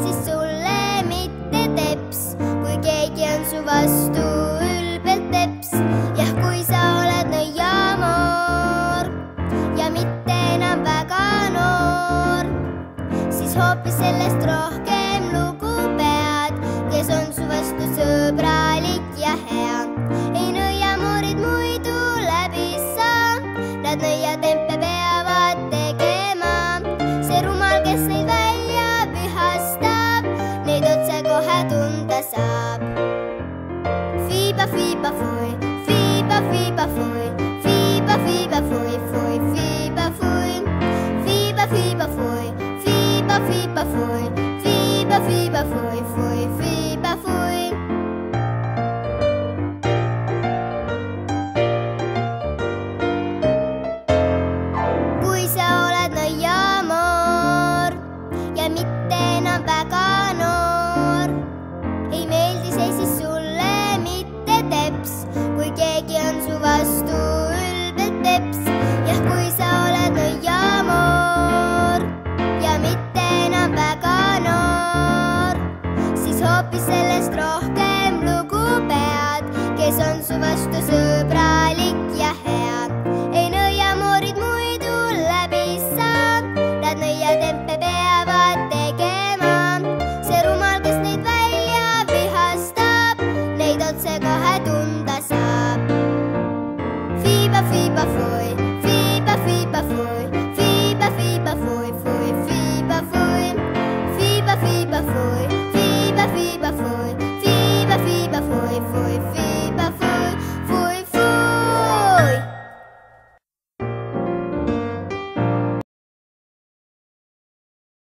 siis sulle mitte teps, kui keegi on su vastu ülbelt teps. Jah, kui sa oled nõiamoor ja mitte enam väga noor, siis hoopis sellest rohkem lugu pead, kes on su vastu sõbralik ja hea. Ei nõiamoorid muidu läbi saa, nad nõiatempe peavad tegema. See rumal, kes neid välja vihastab, neid otsekohe tunda saab. Fiiba, fiiba, fui, fiiba, fiiba, fui, fiiba, fiiba, fui, fui, fiiba, fui, fiiba, fiiba, fui, fiiba, fiiba, fui, fiiba, fiiba, fui, fui, fiiba, fui. Kui sa oled nõiamoor ja mitte enam väga noor, ei meeldi see siis sulle mitte teps, kui keegi on su vastu ülbelt teps. Jah, kui sa oled nõiamoor ja mitte enam väga noor, siis hoopis sellest rohkem lugu pead, kes on su vastu sõbralik ja hea. Ei nõiamoorid muidu läbi saa, nad nõiatempe peavad tegema. See rumal, kes neid välja vihastab, neid otsekohe tunda saab. Fiiba, fiiba, fui, fiiba, fiiba, fui, fiiba, fiiba, fui, fui, fiiba, fui, fiiba, fiiba, fui,